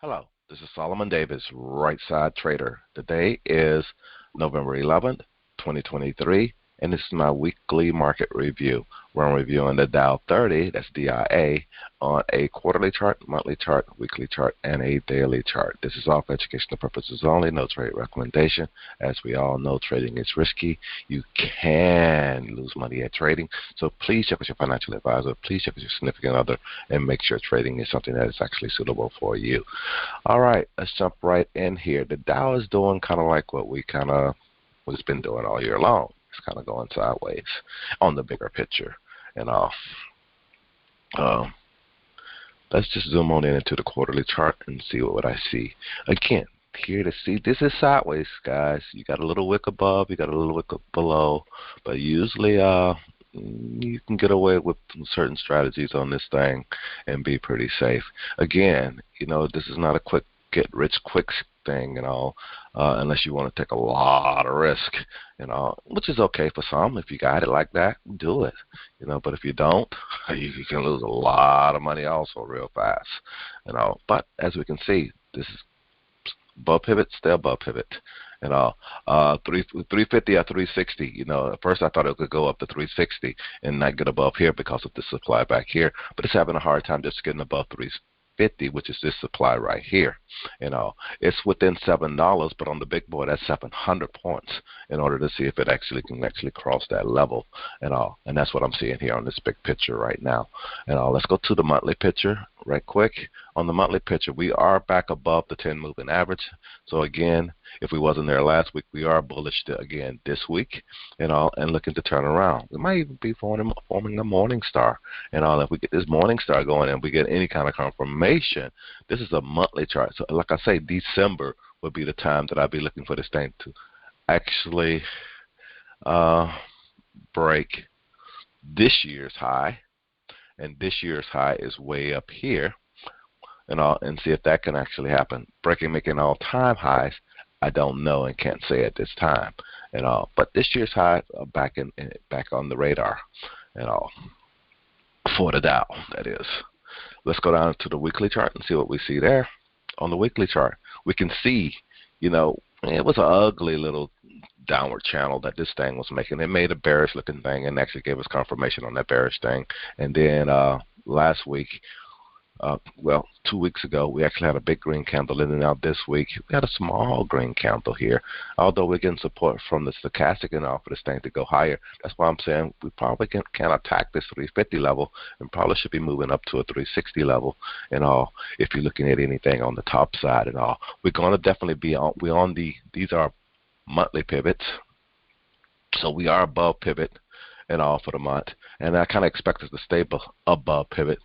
Hello, this is Solomon Davis, Right Side Trader. Today is November 11th, 2023, and this is my weekly market review where I'm reviewing the Dow 30, that's DIA, on a quarterly chart, monthly chart, weekly chart, and a daily chart. This is all for educational purposes only, no trade recommendation. As we all know, trading is risky. You can lose money at trading, so please check with your financial advisor, please check with your significant other, and make sure trading is something that is actually suitable for you. All right, let's jump right in here. The Dow is doing kind of like what we've been doing all year long. It's kind of going sideways on the bigger picture. And let's just zoom on into the quarterly chart and see what I see. Again, here to see, this is sideways, guys. You got a little wick above, you got a little wick below, but usually you can get away with certain strategies on this thing and be pretty safe. Again, this is not a quick get-rich-quick thing, unless you want to take a lot of risk, which is okay for some. If you got it like that, do it, but if you don't, you can lose a lot of money also real fast, But as we can see, this is above pivot, stay above pivot. 350 or 360. At first I thought it could go up to 360 and not get above here because of the supply back here, but it's having a hard time just getting above 350, which is this supply right here. It's within $7, but on the big board that's 700 points in order to see if it can cross that level, and that's what I'm seeing here on this big picture right now. Let's go to the monthly picture right quick. On the monthly picture, we are back above the 10 moving average. So again, if we wasn't there last week, we are bullish again this week, and looking to turn around. We might even be forming a morning star, if we get this morning star going and we get any kind of confirmation. This is a monthly chart. So like I say, December would be the time that I'd be looking for this thing to actually break this year's high, and this year's high is way up here, and see if that can actually happen. Making all-time highs, I don't know and can't say at this time, but this year's high back on the radar, for the Dow, that is. Let's go down to the weekly chart and see what we see there. On the weekly chart, we can see, it was an ugly little downward channel that this thing was making. It made a bearish looking thing and actually gave us confirmation on that bearish thing. And then last week, 2 weeks ago, we actually had a big green candle, and then now this week we had a small green candle here. Although we're getting support from the stochastic for this thing to go higher. That's why I'm saying we probably can attack this 350 level and probably should be moving up to a 360 level. If you're looking at anything on the top side we're going to definitely be on these are monthly pivots, so we are above pivot for the month, and I kind of expect us to stay above pivot.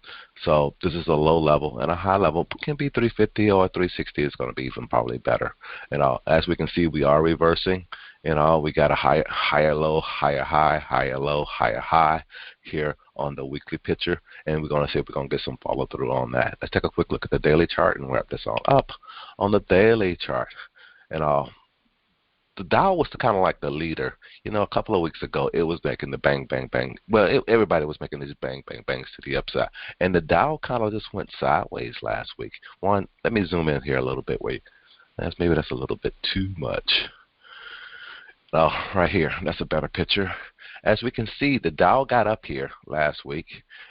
So this is a low level, and a high level can be 350 or 360 is going to be even probably better. As we can see, we are reversing. We got a higher low, higher high, higher low, higher high here on the weekly picture, and we're going to see if we're going to get some follow through on that. Let's take a quick look at the daily chart and wrap this on up. On the daily chart, the Dow was kind of like the leader. A couple of weeks ago, it was making the bang, bang, bang. Well, everybody was making these bang, bang, bangs to the upside. And the Dow kind of just went sideways last week. Let me zoom in here a little bit. Maybe that's a little bit too much. Right here, that's a better picture. As we can see, the Dow got up here last week,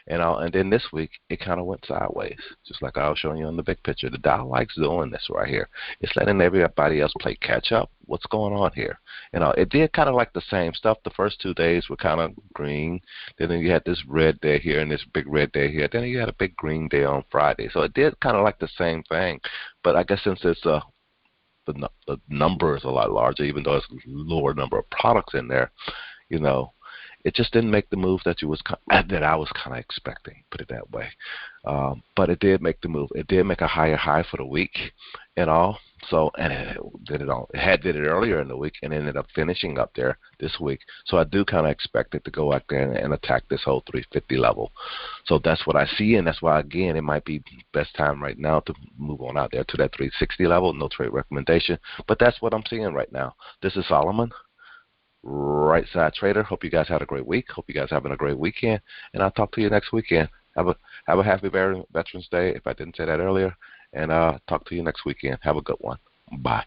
and then this week it kind of went sideways, just like I was showing you on the big picture. The Dow likes doing this right here. It's letting everybody else play catch up. What's going on here? It did kind of like the same stuff. The first 2 days were kind of green. Then you had this red day here and this big red day here. Then you had a big green day on Friday. So it did kind of like the same thing. But I guess since it's the number is a lot larger, even though it's a lower number of products in there, it just didn't make the move that I was kind of expecting, put it that way. But it did make the move. It did make a higher high for the week, So, and it did it earlier in the week and ended up finishing up there this week. So I do kind of expect it to go out there and attack this whole 350 level. So that's what I see, and that's why, again, it might be best time right now to move on out there to that 360 level. No trade recommendation, but that's what I'm seeing right now. This is Solomon, Right Side Trader. Hope you guys had a great week. Hope you guys having a great weekend, and I'll talk to you next weekend. Have a happy Veterans Day if I didn't say that earlier, and talk to you next weekend. Have a good one. Bye.